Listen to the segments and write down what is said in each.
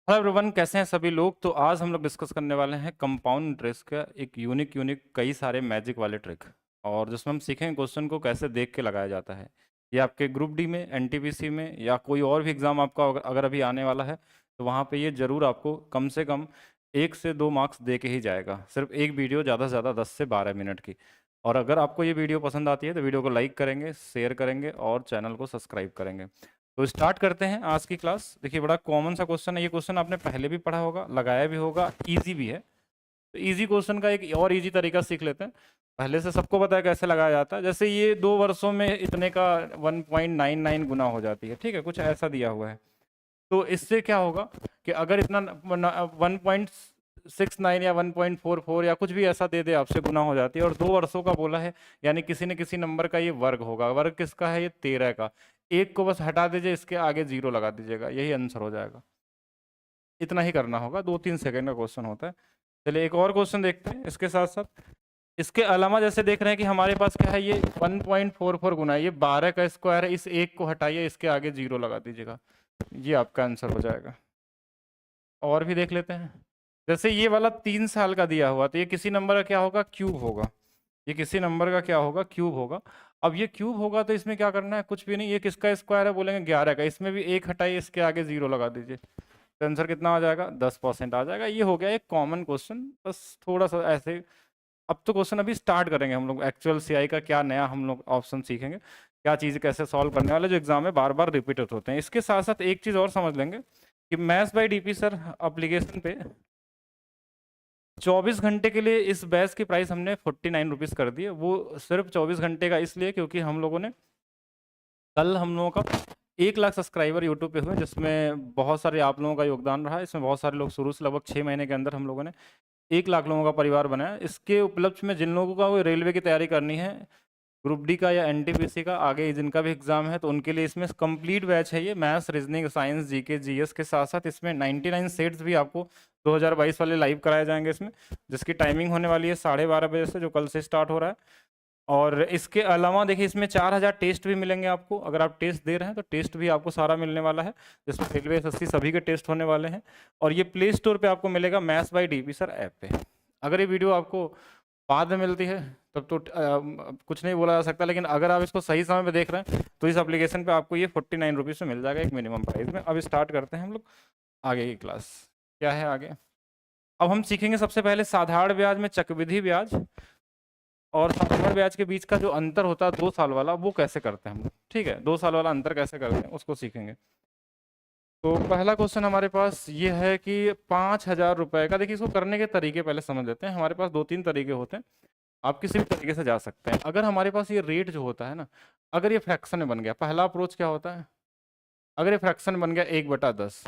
Hello everyone, कैसे हैं सभी लोग। तो आज हम लोग डिस्कस करने वाले हैं कंपाउंड इंटरेस्ट का एक यूनिक कई सारे मैजिक वाले ट्रिक, और जिसमें हम सीखेंगे क्वेश्चन को कैसे देख के लगाया जाता है। ये आपके ग्रुप डी में, एनटीपीसी में या कोई और भी एग्ज़ाम आपका अगर अभी आने वाला है तो वहाँ पे ये ज़रूर आपको कम से कम 1 से 2 मार्क्स दे के ही जाएगा। सिर्फ एक वीडियो ज़्यादा से ज़्यादा 10 से 12 मिनट की। और अगर आपको ये वीडियो पसंद आती है तो वीडियो को लाइक करेंगे, शेयर करेंगे और चैनल को सब्सक्राइब करेंगे। तो स्टार्ट करते हैं आज की क्लास। देखिए, बड़ा कॉमन सा क्वेश्चन है। ये क्वेश्चन आपने पहले भी पढ़ा होगा, लगाया भी होगा, इजी भी है। तो इजी क्वेश्चन का एक और इजी तरीका सीख लेते हैं। पहले से सबको पता है कैसे लगाया जाता है। जैसे ये 2 वर्षों में इतने का 1.99 गुना हो जाती है, ठीक है, कुछ ऐसा दिया हुआ है। तो इससे क्या होगा कि अगर इतना 1.69 या 1.44 या कुछ भी ऐसा दे दे आपसे, गुना हो जाती है। और 2 वर्षों का बोला है, यानी किसी न किसी नंबर का ये वर्ग होगा। वर्ग किसका है? ये 13 का। एक को बस हटा दीजिए, इसके आगे 0 लगा दीजिएगा, यही आंसर हो जाएगा। इतना ही करना होगा, 2-3 सेकंड का क्वेश्चन होता है। चलिए एक और क्वेश्चन देखते हैं इसके साथ साथ। इसके अलावा जैसे देख रहे हैं कि हमारे पास क्या है, ये 1.44 गुना है, ये 12 का स्क्वायर है। इस एक को हटाइए, इसके आगे 0 लगा दीजिएगा, ये आपका आंसर हो जाएगा। और भी देख लेते हैं। जैसे ये वाला 3 साल का दिया हुआ, तो ये किसी नंबर का क्या होगा? क्यूब होगा। ये किसी नंबर का क्या होगा? क्यूब होगा। अब ये क्यूब होगा तो इसमें क्या करना है? कुछ भी नहीं। ये किसका स्क्वायर है? बोलेंगे 11 का। इसमें भी एक हटाइए, इसके आगे 0 लगा दीजिए, तो आंसर कितना आ जाएगा? 10% आ जाएगा। ये हो गया एक कॉमन क्वेश्चन। बस थोड़ा सा ऐसे। अब तो क्वेश्चन अभी स्टार्ट करेंगे हम लोग। एक्चुअल सीआई का क्या नया हम लोग ऑप्शन सीखेंगे, क्या चीज़ कैसे सॉल्व करने वाले, जो एग्जाम में बार बार रिपीट होते हैं। इसके साथ साथ एक चीज़ और समझ लेंगे कि maths by DP sir application पे 24 घंटे के लिए इस बैच की प्राइस हमने 49 रुपीज़ कर दी है। वो सिर्फ 24 घंटे का इसलिए क्योंकि हम लोगों ने कल हम लोगों का 1 लाख सब्सक्राइबर यूट्यूब पे हुए, जिसमें बहुत सारे आप लोगों का योगदान रहा है। इसमें बहुत सारे लोग शुरू से लगभग 6 महीने के अंदर हम लोगों ने 1 लाख लोगों का परिवार बनाया। इसके उपलक्ष्य में जिन लोगों का वो रेलवे की तैयारी करनी है, ग्रुप डी का या एनटीपीसी का, आगे जिनका भी एग्जाम है, तो उनके लिए इसमें कंप्लीट बैच है। ये maths, reasoning, science, GK, GS के साथ साथ इसमें 99 सेट्स भी आपको 2022 वाले लाइव कराए जाएंगे इसमें, जिसकी टाइमिंग होने वाली है 12:30 बजे से, जो कल से स्टार्ट हो रहा है। और इसके अलावा देखिए, इसमें 4000 टेस्ट भी मिलेंगे आपको। अगर आप टेस्ट दे रहे हैं तो टेस्ट भी आपको सारा मिलने वाला है, जिसमें रेलवे एसएससी सभी के टेस्ट होने वाले हैं। और ये प्ले स्टोर पे आपको मिलेगा maths by DP sir app पे। अगर ये वीडियो आपको बाद में मिलती है तब तो कुछ नहीं बोला जा सकता, लेकिन अगर आप इसको सही समय पे देख रहे हैं तो इस एप्लीकेशन पे आपको ये 49 रुपीज़ में मिल जाएगा, एक मिनिमम प्राइस में। अब स्टार्ट करते हैं हम लोग आगे की क्लास। क्या है आगे? अब हम सीखेंगे सबसे पहले साधारण ब्याज में चक्रवृद्धि ब्याज और साधारण ब्याज के बीच का जो अंतर होता है 2 साल वाला, वो कैसे करते हैं हम लोग। ठीक है, 2 साल वाला अंतर कैसे करते हैं उसको सीखेंगे। तो पहला क्वेश्चन हमारे पास ये है कि 5,000 रुपये का। देखिए, इसको करने के तरीके पहले समझ लेते हैं। हमारे पास 2-3 तरीके होते हैं, आप किसी भी तरीके से जा सकते हैं। अगर हमारे पास ये रेट जो होता है ना, अगर ये फ्रैक्शन में बन गया, पहला अप्रोच क्या होता है, अगर ये फ्रैक्शन बन गया 1/10,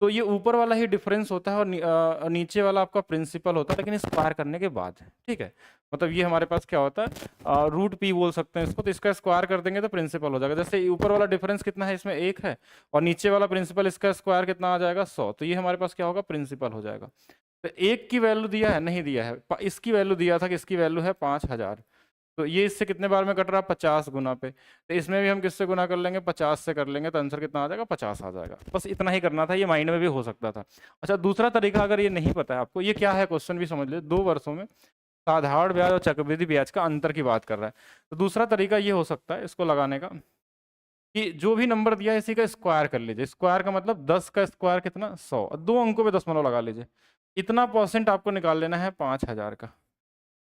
तो ये ऊपर वाला ही डिफरेंस होता है और नीचे वाला आपका प्रिंसिपल होता है, लेकिन स्क्वायर करने के बाद। ठीक है, मतलब ये हमारे पास क्या होता है, रूट पी बोल सकते हैं इसको। तो इसका स्क्वायर कर देंगे तो प्रिंसिपल हो जाएगा। जैसे ऊपर वाला डिफरेंस कितना है, इसमें 1 है, और नीचे वाला प्रिंसिपल, इसका स्क्वायर कितना आ जाएगा? 100। तो ये हमारे पास क्या होगा? प्रिंसिपल हो जाएगा। तो 1 की वैल्यू दिया है, नहीं दिया है, इसकी वैल्यू दिया था कि इसकी वैल्यू है 5,000। तो ये इससे कितने बार में कट रहा है? 50 गुना पे। तो इसमें भी हम किससे गुना कर लेंगे? 50 से कर लेंगे, तो आंसर कितना आ जाएगा? 50 आ जाएगा। बस इतना ही करना था, ये माइंड में भी हो सकता था। अच्छा, दूसरा तरीका अगर ये नहीं पता है आपको, ये क्या है क्वेश्चन भी समझ ले। 2 वर्षों में साधारण ब्याज और चक्रवृद्धि ब्याज का अंतर की बात कर रहा है। तो दूसरा तरीका ये हो सकता है इसको लगाने का कि जो भी नंबर दिया है इसी का स्क्वायर कर लीजिए। स्क्वायर का मतलब 10 का स्क्वायर कितना? 100। 2 अंकों पे दशमलव लगा लीजिए। इतना परसेंट आपको निकाल लेना है 5,000 का।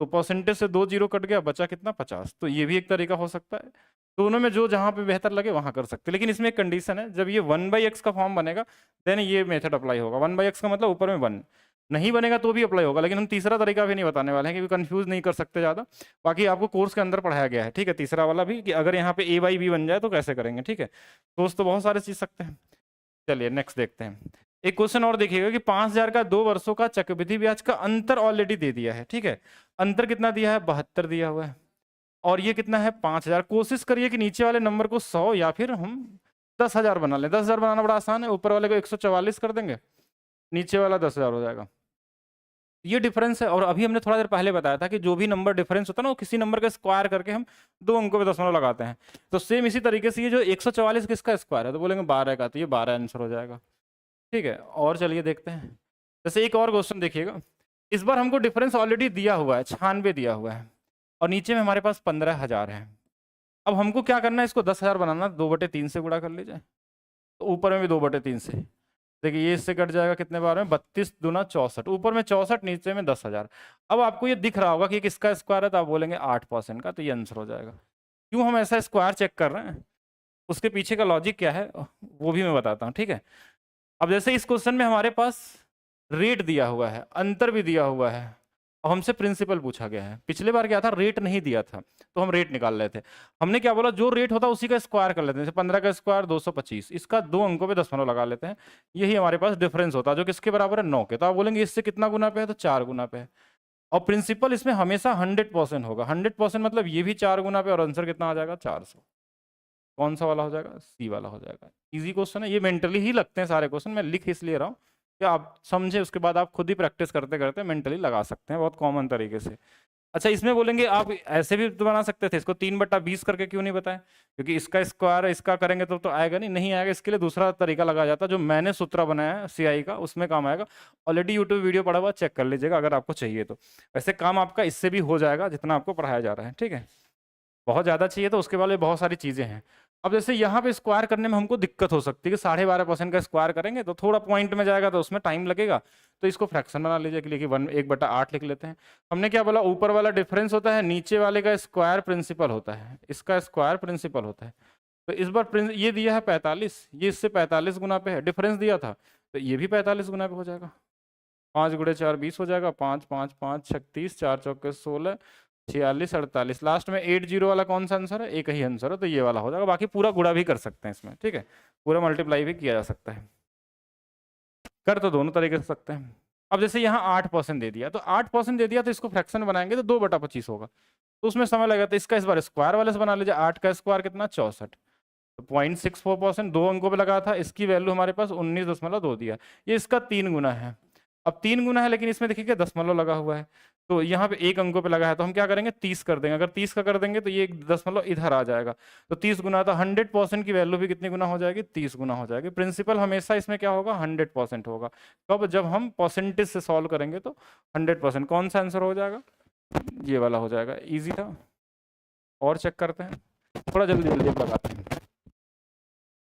तो परसेंटेज से 2 जीरो कट गया, बचा कितना? 50। तो ये भी एक तरीका हो सकता है। दोनों में जो जहाँ पे बेहतर लगे वहाँ कर सकते हैं, लेकिन इसमें एक कंडीशन है, जब ये 1/x का फॉर्म बनेगा देन ये मेथड अप्लाई होगा। 1/x का मतलब ऊपर में 1 नहीं बनेगा तो भी अप्लाई होगा, लेकिन हम तीसरा तरीका भी नहीं बताने वाले हैं क्योंकि कंफ्यूज नहीं कर सकते ज़्यादा। बाकी आपको कोर्स के अंदर पढ़ाया गया है, ठीक है, तीसरा वाला भी, कि अगर यहाँ पे a/b बन जाए तो कैसे करेंगे। ठीक है, तो बहुत सारे सीख सकते हैं। चलिए नेक्स्ट देखते हैं। एक क्वेश्चन और देखिएगा कि 5,000 का 2 वर्षों का चक्रवृद्धि ब्याज का अंतर ऑलरेडी दे दिया है। ठीक है, अंतर कितना दिया है? 72 दिया हुआ है, और ये कितना है? 5,000। कोशिश करिए कि नीचे वाले नंबर को 100 या फिर हम 10,000 बना लें। 10,000 बनाना बड़ा आसान है, ऊपर वाले को 144 कर देंगे, नीचे वाला 10,000 हो जाएगा। ये डिफरेंस है। और अभी हमने थोड़ा देर पहले बताया था कि जो भी नंबर डिफरेंस होता है ना, वो किसी नंबर का स्क्वायर करके हम 2 अंकों पे दशमलव लगाते हैं। तो सेम इसी तरीके से ये जो 144 किसका स्क्वायर है, तो बोलेंगे 12 का, तो ये 12 आंसर हो जाएगा। ठीक है, और चलिए देखते हैं। जैसे एक और क्वेश्चन देखिएगा, इस बार हमको डिफरेंस ऑलरेडी दिया हुआ है, 96 दिया हुआ है और नीचे में हमारे पास 15,000 है। अब हमको क्या करना है, इसको 10,000 बनाना, 2/3 से गुणा कर लीजिए, तो ऊपर में भी 2/3 से। देखिए ये इससे कट जाएगा कितने बार में, 32 दूना 64, ऊपर में 64, नीचे में 10,000। अब आपको ये दिख रहा होगा कि किसका स्क्वायर है, तो आप बोलेंगे 8% का, तो ये आंसर हो जाएगा। क्यों हम ऐसा स्क्वायर चेक कर रहे हैं, उसके पीछे का लॉजिक क्या है वो भी मैं बताता हूँ, ठीक है। अब जैसे इस क्वेश्चन में हमारे पास रेट दिया हुआ है, अंतर भी दिया हुआ है, अब हमसे प्रिंसिपल पूछा गया है। पिछले बार क्या था, रेट नहीं दिया था तो हम रेट निकाल रहे थे। हमने क्या बोला, जो रेट होता है उसी का स्क्वायर कर लेते हैं। जैसे 15 का स्क्वायर 225, इसका 2 अंकों पे 10 लगा लेते हैं। यही हमारे पास डिफरेंस होता है, जो किसके बराबर है, 9 के। तो आप बोलेंगे इससे कितना गुना पे है, तो 4 गुना पे है। और प्रिंसिपल इसमें हमेशा 100% होगा। 100% मतलब ये भी 4 गुना पे, और आंसर कितना आ जाएगा, 400। कौन सा वाला हो जाएगा, सी वाला हो जाएगा। इजी क्वेश्चन है, ये मेंटली ही लगते हैं सारे क्वेश्चन, मैं लिख इसलिए रहा हूँ कि आप समझे, उसके बाद आप खुद ही प्रैक्टिस करते करते मेंटली लगा सकते हैं बहुत कॉमन तरीके से। अच्छा, इसमें बोलेंगे आप ऐसे भी तो बना सकते थे, इसको 3/20 करके क्यों नहीं बताएं, क्योंकि इसका स्क्वायर इसका करेंगे तो आएगा नहीं, नहीं आएगा। इसके लिए दूसरा तरीका लगाया जाता है, जो मैंने सूत्र बनाया है सीआई का, उसमें काम आएगा। ऑलरेडी यूट्यूब वीडियो पड़ा हुआ, चेक कर लीजिएगा अगर आपको चाहिए तो। वैसे काम आपका इससे भी हो जाएगा जितना आपको पढ़ाया जा रहा है, ठीक है। बहुत ज़्यादा चाहिए तो उसके बाद बहुत सारी चीज़ें हैं। अब जैसे यहाँ पे स्क्वायर करने में हमको दिक्कत हो सकती है कि 12.5% का स्क्वायर करेंगे तो थोड़ा पॉइंट में जाएगा, तो उसमें टाइम लगेगा। तो इसको फ्रैक्शन बना लीजिए कि 1/8 लिख लेते हैं। हमने क्या बोला, ऊपर वाला डिफरेंस होता है, नीचे वाले का स्क्वायर प्रिंसिपल होता है, इसका स्क्वायर प्रिंसिपल होता है। तो इस बार ये दिया है 45, ये इससे 45 गुना पे है, डिफरेंस दिया था, तो ये भी 45 गुना पे हो जाएगा। 5 × 4 20 हो जाएगा, 5 5 5 36, 4 चौके 16, 46 48, लास्ट में 80 वाला कौन सा आंसर है, एक ही आंसर है, तो ये वाला हो जाएगा। बाकी पूरा गुणा भी कर सकते हैं इसमें, ठीक है, पूरा मल्टीप्लाई भी किया जा सकता है। कर तो दोनों तरीके से सकते हैं। अब जैसे यहाँ 8% दे दिया, तो 8% दे दिया तो इसको फ्रैक्शन बनाएंगे तो 2/25 होगा, तो उसमें समय लगेगा। तो इसका इस बार स्क्वायर वाले से बना लीजिए, 8 का स्क्वायर कितना, 64, तो 0.64%, 2 अंकों पे लगा था, इसकी वैल्यू हमारे पास 19.2 दिया। ये इसका 3 गुना है। अब 3 गुना है, लेकिन इसमें देखिए दशमलव लगा हुआ है, तो यहाँ पे 1 अंकों पे लगा है, तो हम क्या करेंगे, 30 कर देंगे। अगर 30 का कर देंगे तो ये 1 दशमलव इधर आ जाएगा, तो 30 गुना, तो 100% की वैल्यू भी कितनी गुना हो जाएगी, 30 गुना हो जाएगी। प्रिंसिपल हमेशा इसमें क्या होगा, 100% होगा। कब, जब हम परसेंटेज से सॉल्व करेंगे तो 100%। कौन सा आंसर हो जाएगा, ये वाला हो जाएगा। ईजी था। और चेक करते हैं, थोड़ा जल्दी जल्दी लगाते हैं।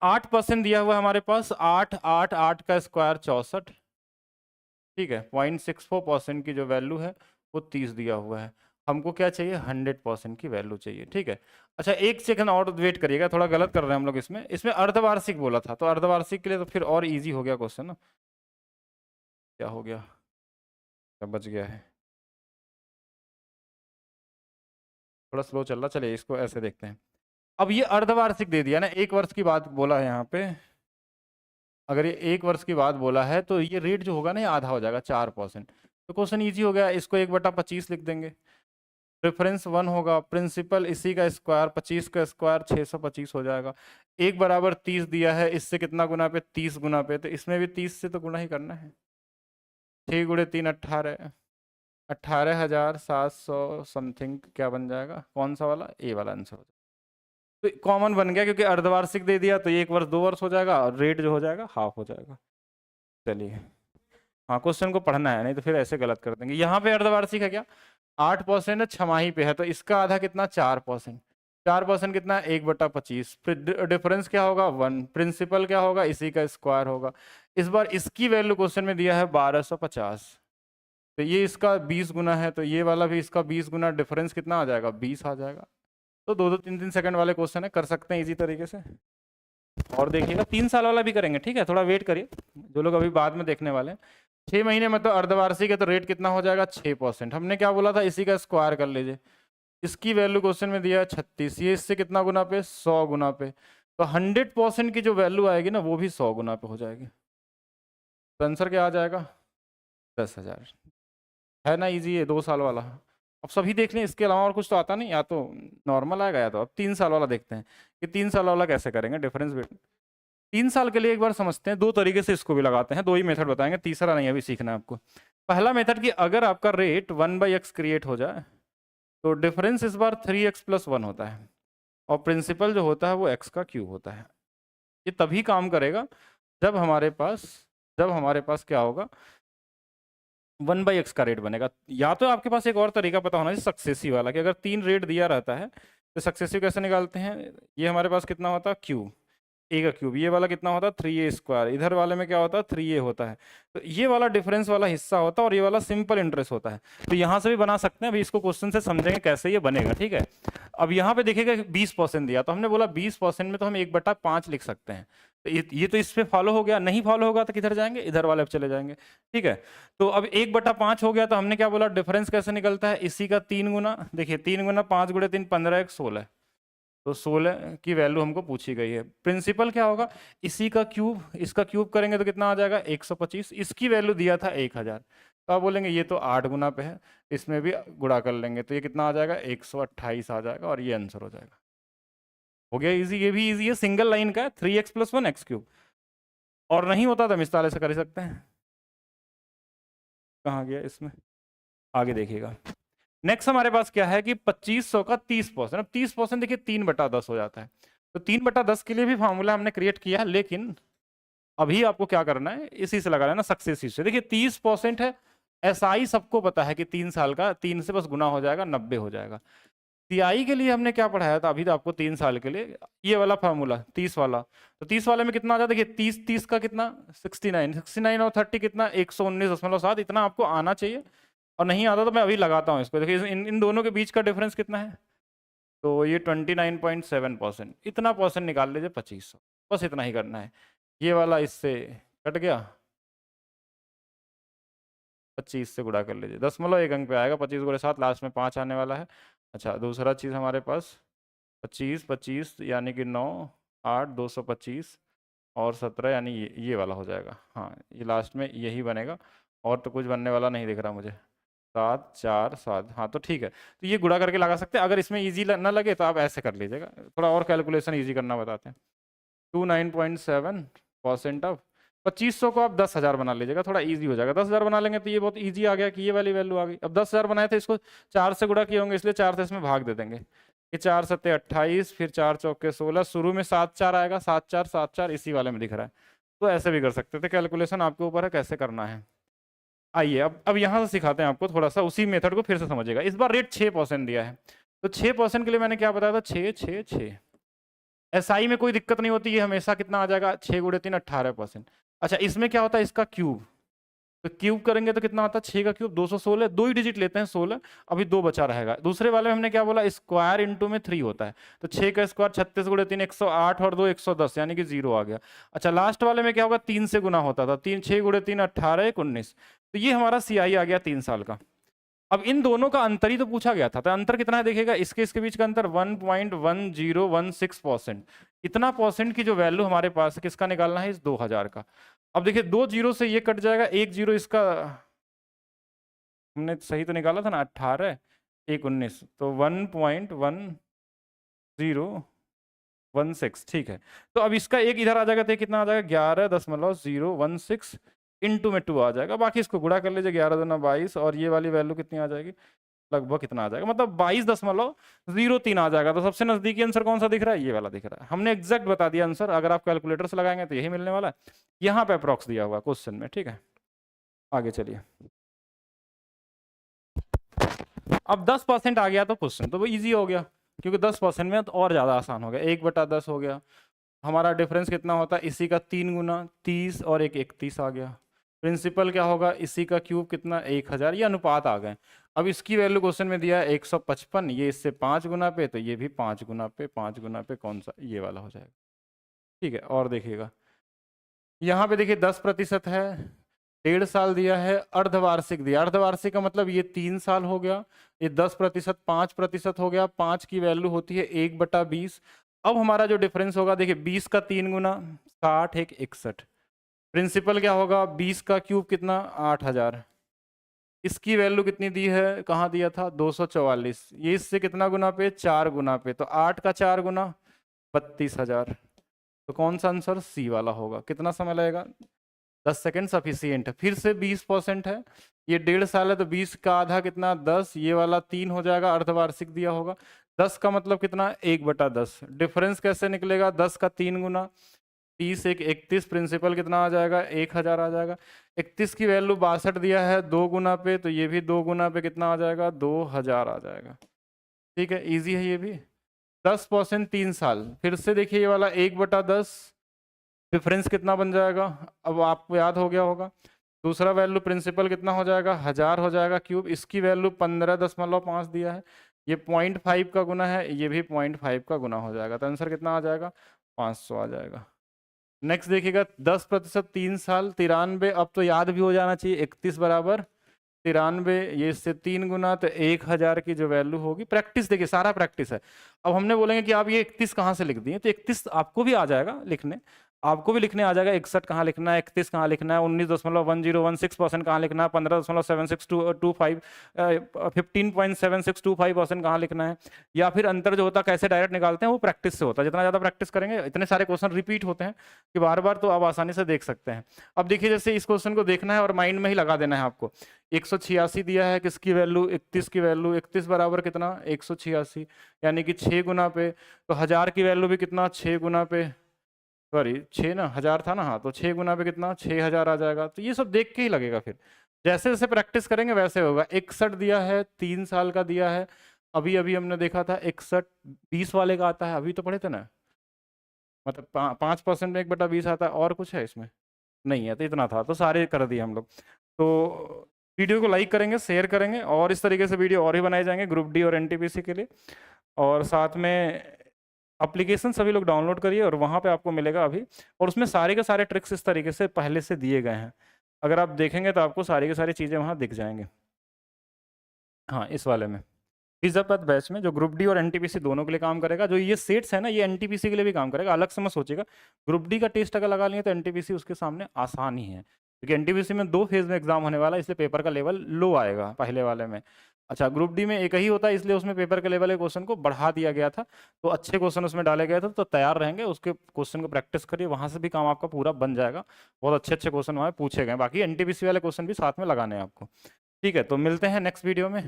8% दिया हुआ है हमारे पास, 8 8 8 का स्क्वायर 64, ठीक है। 0.64% की जो वैल्यू है वो 30 दिया हुआ है। हमको क्या चाहिए, 100% की वैल्यू चाहिए, ठीक है। अच्छा, एक सेकंड और वेट करिएगा, थोड़ा गलत कर रहे हैं हम लोग इसमें। इसमें अर्धवार्षिक बोला था, तो अर्धवार्षिक के लिए तो फिर और इजी हो गया क्वेश्चन ना। क्या हो गया, क्या बच गया है, थोड़ा स्लो चल रहा, चलिए इसको ऐसे देखते हैं। अब ये अर्धवार्षिक दे दिया ना, 1 वर्ष की बात बोला है यहाँ पे। अगर ये 1 वर्ष की बात बोला है तो ये रेट जो होगा ना, ये आधा हो जाएगा, 4%। तो क्वेश्चन ईजी हो गया, इसको 1/25 लिख देंगे। रेफरेंस 1 होगा, प्रिंसिपल इसी का स्क्वायर, 25 का स्क्वायर 625 हो जाएगा। 1/30 दिया है, इससे कितना गुना पे, 30 गुना पे, तो इसमें भी 30 से तो गुना ही करना है। 6 × 3 18, 18,700 समथिंग क्या बन जाएगा, कौन सा वाला, ए वाला आंसर हो जाएगा। तो कॉमन बन गया, क्योंकि अर्धवार्षिक दे दिया तो 1 वर्ष 2 वर्ष हो जाएगा, और रेट जो हो जाएगा हाफ हो जाएगा। चलिए, हाँ क्वेश्चन को पढ़ना है, नहीं तो फिर ऐसे गलत कर देंगे। यहाँ पे अर्धवार्षिक है क्या, 8% है, छमाही पे है, तो इसका आधा कितना, 4%। 4% कितना है, 1/25। फिर डिफरेंस क्या होगा, 1। प्रिंसिपल क्या होगा, इसी का स्क्वायर होगा। इस बार इसकी वैल्यू क्वेश्चन में दिया है 1250, तो ये इसका 20 गुना है, तो ये वाला भी इसका 20 गुना, डिफरेंस कितना आ जाएगा, 20 आ जाएगा। तो 2 2 3 3 सेकंड वाले क्वेश्चन है, कर सकते हैं इजी तरीके से। और देखिएगा 3 साल वाला भी करेंगे, ठीक है, थोड़ा वेट करिए, जो लोग अभी बाद में देखने वाले हैं। 6 महीने में तो अर्धवार्षिक है, तो रेट कितना हो जाएगा, 6%। हमने क्या बोला था, इसी का स्क्वायर कर लीजिए। इसकी वैल्यू क्वेश्चन में दिया है 36, ये इससे कितना गुना पे, 100 गुना पे, तो 100% की जो वैल्यू आएगी ना, वो भी 100 गुना पे हो जाएगी। तो आंसर क्या आ जाएगा, 10,000। है ना इजी, है 2 साल वाला। अब सभी देख लें, इसके अलावा और कुछ तो आता नहीं, या तो नॉर्मल आएगा, या तो अब 3 साल वाला देखते हैं कि 3 साल वाला कैसे करेंगे डिफरेंस बिटवीन। 3 साल के लिए एक बार समझते हैं, 2 तरीके से इसको भी लगाते हैं, 2 ही मेथड बताएंगे, तीसरा नहीं अभी सीखना है आपको। पहला मेथड कि अगर आपका रेट 1/x क्रिएट हो जाए तो डिफरेंस इस बार 3x + 1 होता है, और प्रिंसिपल जो होता है वो x का क्यूब होता है। ये तभी काम करेगा जब हमारे पास जब हमारे पास क्या होगा 1/x का रेट बनेगा। या तो आपके पास एक और तरीका पता होना चाहिए सक्सेसिव वाला, कि अगर 3 रेट दिया रहता है तो सक्सेसिव कैसे निकालते हैं। ये हमारे पास कितना होता है क्यूब, ए का क्यूब, ये वाला कितना होता है 3a स्क्वायर, इधर वाले में क्या होता है 3a होता है। तो ये वाला डिफरेंस वाला हिस्सा होता है और ये वाला सिंपल इंटरेस्ट होता है। तो यहाँ से भी बना सकते हैं, अभी इसको क्वेश्चन से समझेंगे कैसे ये बनेगा, ठीक है। अब यहाँ पे देखिएगा 20% दिया, तो हमने बोला 20% में तो हम 1/5 लिख सकते हैं। तो ये तो इस पे फॉलो हो गया, नहीं फॉलो होगा तो किधर जाएंगे, इधर वाले पे चले जाएंगे, ठीक है। तो अब 1/5 हो गया, तो हमने क्या बोला डिफरेंस कैसे निकलता है, इसी का 3 गुना। देखिए 3 गुना 5 गुणे 3 15 1 16, तो 16 की वैल्यू हमको पूछी गई है। प्रिंसिपल क्या होगा, इसी का क्यूब, इसका क्यूब करेंगे तो कितना आ जाएगा 125, इसकी वैल्यू दिया था 1000, तो आप बोलेंगे ये तो 8 गुना पे है, इसमें भी गुणा कर लेंगे तो ये कितना आ जाएगा 128 आ जाएगा, और ये आंसर हो जाएगा। हो गया इजी, ये भी इजी है, सिंगल लाइन का है, 3x + 1x³। और नहीं होता तो हम इस ताले से कर ही सकते हैं। कहाँ गया इसमें, आगे देखिएगा। नेक्स्ट हमारे पास क्या है कि 2500 का 30%। अब 30% देखिए 3/10 हो जाता है, तो 3/10 के लिए भी फार्मूला हमने क्रिएट किया है, लेकिन अभी आपको क्या करना है, इसी से लगा लेना सक्सेसिव से। देखिए 30% है, एसआई सबको पता है कि 3 साल का, 3 से बस गुना हो जाएगा 90 हो जाएगा। सीआई के लिए हमने क्या पढ़ाया था अभी तो आपको 3 साल के लिए, ये वाला फार्मूला 30 वाला। तो 30 वाले में कितना आ जाता है, देखिए 30 का कितना 69 और 30 कितना 119.7, इतना आपको आना चाहिए। और नहीं आता तो मैं अभी लगाता हूँ इसको, देखिए इन दोनों के बीच का डिफरेंस कितना है, तो ये 29.7%, इतना परसेंट निकाल लीजिए 2500, बस इतना ही करना है। ये वाला इससे कट गया, 25 से गुणा कर लीजिए, 10.1 अंक पे आएगा, 25 गुणे 7 लास्ट में 5 आने वाला है। अच्छा दूसरा चीज़ हमारे पास 25 यानी कि 9 8 225 और 17 यानी ये वाला हो जाएगा। हाँ ये लास्ट में यही बनेगा, और तो कुछ बनने वाला नहीं दिख रहा मुझे। 7 4 7, हाँ तो ठीक है, तो ये गुणा करके लगा सकते हैं। अगर इसमें ईजी ना लगे तो आप ऐसे कर लीजिएगा, थोड़ा और कैलकुलेशन ईजी करना बताते हैं। 29.7% ऑफ 2500 को आप 10,000 बना लीजिएगा, थोड़ा इजी हो जाएगा। 10,000 बना लेंगे तो ये बहुत इजी आ गया कि ये वाली वैल्यू आ गई। अब 10,000 बनाए थे, इसको 4 से गुणा किए होंगे, इसलिए 4 से इसमें भाग दे देंगे। ये 4 7 28, फिर 4 चौके 16, शुरू में 7 4 आएगा, 7 4 7 4 इसी वाले में दिख रहा है। तो ऐसे भी कर सकते थे, कैलकुलेशन आपके ऊपर है कैसे करना है। आइए अब यहाँ से सिखाते हैं आपको थोड़ा सा, उसी मेथड को फिर से समझिएगा। इस बार रेट 6% दिया है, तो 6% के लिए मैंने क्या बताया था 6 6 6। एसआई में कोई दिक्कत नहीं होती, ये हमेशा कितना आ जाएगा 6 गुणे 3 18%। अच्छा इसमें क्या होता है इसका क्यूब, तो क्यूब करेंगे तो कितना आता है 6 का क्यूब 216, 2 ही डिजिट लेते हैं 16, अभी 2 बचा रहेगा। दूसरे वाले में हमने क्या बोला स्क्वायर इंटू में 3 होता है, तो 6 का स्क्वायर 36 गुणे 3 108 और 2 110 यानी कि 0 आ गया। अच्छा लास्ट वाले में क्या होगा 3 से गुना होता था, 3 6 गुणे 3 18 19, तो ये हमारा सीआई आ गया 3 साल का। अब इन दोनों का अंतर ही तो पूछा गया था, तो अंतर कितना है देखिएगा, इसके बीच का अंतर 1.1016%। इतना परसेंट की जो वैल्यू हमारे पास है किसका निकालना है, इस 2000 का। अब देखिए 2 जीरो से ये कट जाएगा, 1 जीरो इसका हमने सही तो निकाला था ना 18 1 19, तो 1.1016, ठीक है। तो अब इसका एक इधर आ जाएगा तो कितना आ जाएगा 11.016 इंटू में 2 आ जाएगा, बाकी इसको गुणा कर लीजिए 11 दूना 22, और ये वाली वैल्यू कितनी आ जाएगी लगभग कितना आ जाएगा, मतलब 22.03 आ जाएगा। तो सबसे नजदीकी आंसर कौन सा दिख रहा है, ये वाला दिख रहा है। हमने एग्जैक्ट बता दिया आंसर, अगर आप कैलकुलेटर से लगाएंगे तो यही मिलने वाला है, यहाँ पे अप्रॉक्स दिया हुआ क्वेश्चन में, ठीक है। आगे चलिए, अब 10% आ गया तो क्वेश्चन तो वो ईजी हो गया, क्योंकि 10% में तो और ज़्यादा आसान हो गया। 1/10 हो गया, हमारा डिफरेंस कितना होता है, इसी का 3 गुना 30 और 1 31 आ गया। प्रिंसिपल क्या होगा, इसी का क्यूब कितना 1000, ये अनुपात आ गए। अब इसकी वैल्यू क्वेश्चन में दिया है 155, ये इससे 5 गुना पे, तो ये भी 5 गुना पे, 5 गुना पे कौन सा, ये वाला हो जाएगा, ठीक है। और देखिएगा यहाँ पे देखिए 10% है, 1.5 साल दिया है, अर्धवार्षिक दिया, अर्धवार्षिक का मतलब ये 3 साल हो गया, ये 10% 5% हो गया, 5 की वैल्यू होती है 1/20। अब हमारा जो डिफरेंस होगा देखिए 20 का 3 गुना 60 1 61, प्रिंसिपल क्या होगा 20 का क्यूब कितना 8000, इसकी वैल्यू कितनी दी है, कहाँ दिया था 244, ये इससे कितना गुना पे 4 गुना पे, तो 8 का 4 गुना 32,000। तो कौन सा आंसर सी वाला होगा। कितना समय लगेगा 10 सेकेंड सफिशियंट है। फिर से 20% है, ये 1.5 साल है, तो 20 का आधा कितना 10, ये वाला 3 हो जाएगा, अर्धवार्षिक दिया होगा। 10 का मतलब कितना 1/10, डिफरेंस कैसे निकलेगा 10 का 3 गुना 30 एक 31 प्रिंसिपल कितना आ जाएगा 1000 आ जाएगा। 31 की वैल्यू 62 दिया है 2 गुना पे, तो ये भी 2 गुना पे कितना आ जाएगा 2000 आ जाएगा। ठीक है, इजी है ये भी। 10% 3 साल, फिर से देखिए ये वाला 1/10 डिफरेंस कितना बन जाएगा, अब आपको याद हो गया होगा। दूसरा वैल्यू प्रिंसिपल कितना हो जाएगा 1000 हो जाएगा क्यूब, इसकी वैल्यू 15.5 दिया है, ये 0.5 का गुना है, ये भी 0.5 का गुना हो जाएगा, तो आंसर कितना आ जाएगा 500 आ जाएगा। नेक्स्ट देखिएगा 10% 3 साल 93, अब तो याद भी हो जाना चाहिए 31 बराबर 93, ये इससे 3 गुना, तो 1000 की जो वैल्यू होगी, प्रैक्टिस देखिए सारा प्रैक्टिस है। अब हमने बोलेंगे कि आप ये 31 कहाँ से लिख दिए, तो 31 आपको भी आ जाएगा लिखने, आपको भी लिखने आ जाएगा। 61 कहाँ लिखना है, 31 कहाँ लिखना है, 19.1016% कहाँ लिखना है, 15.7625 15.7625% कहाँ लिखना है, या फिर अंतर जो होता है कैसे डायरेक्ट निकालते हैं वो प्रैक्टिस से होता है। जितना ज़्यादा प्रैक्टिस करेंगे इतने सारे क्वेश्चन रिपीट होते हैं कि बार बार, तो आप आसानी से देख सकते हैं। अब देखिए जैसे इस क्वेश्चन को देखना है और माइंड में ही लगा देना है आपको। 186 दिया है, किसकी वैल्यू 31 की वैल्यू, 31 बराबर कितना 186, यानी कि 6 गुना पे, तो 1000 की वैल्यू भी कितना 6 गुना पे, सॉरी 6 ना 1000 था ना, हाँ, तो 6 गुना पे कितना 6000 आ जाएगा। तो ये सब देख के ही लगेगा, फिर जैसे जैसे प्रैक्टिस करेंगे वैसे होगा। 61 दिया है 3 साल का दिया है, अभी अभी हमने देखा था 61 20 वाले का आता है, अभी तो पढ़े थे ना, मतलब 5% में 1/20 आता है, और कुछ है इसमें नहीं है, तो इतना था, तो सारे कर दिए हम लोग। तो वीडियो को लाइक करेंगे, शेयर करेंगे, और इस तरीके से वीडियो और ही बनाए जाएंगे ग्रुप डी और एनटीपीसी के लिए। और साथ में एप्लीकेशन सभी लोग डाउनलोड करिए, और वहाँ पे आपको मिलेगा अभी, और उसमें सारे के सारे ट्रिक्स इस तरीके से पहले से दिए गए हैं। अगर आप देखेंगे तो आपको सारी की सारी चीज़ें वहाँ दिख जाएंगे। हाँ, इस वाले में फिजापैथ बैच में जो ग्रुप डी और एनटीपीसी दोनों के लिए काम करेगा। जो ये सेट्स है ना, ये एनटीपीसी के लिए भी काम करेगा, अलग से मत सोचिएगा। ग्रुप डी का टेस्ट अगर लगा लिए तो एनटीपीसी उसके सामने आसान ही है, क्योंकि एनटीपीसी में 2 फेज में एग्जाम होने वाला है, इसलिए पेपर का लेवल लो आएगा पहले वाले में। अच्छा, ग्रुप डी में एक ही होता है, इसलिए उसमें पेपर के लेवल के क्वेश्चन को बढ़ा दिया गया था, तो अच्छे क्वेश्चन उसमें डाले गए थे, तो तैयार रहेंगे, उसके क्वेश्चन को प्रैक्टिस करिए, वहाँ से भी काम आपका पूरा बन जाएगा। बहुत अच्छे अच्छे क्वेश्चन वहाँ पूछे गए, बाकी एनटीपीसी वाले क्वेश्चन भी साथ में लगाने हैं आपको। ठीक है, तो मिलते हैं नेक्स्ट वीडियो में।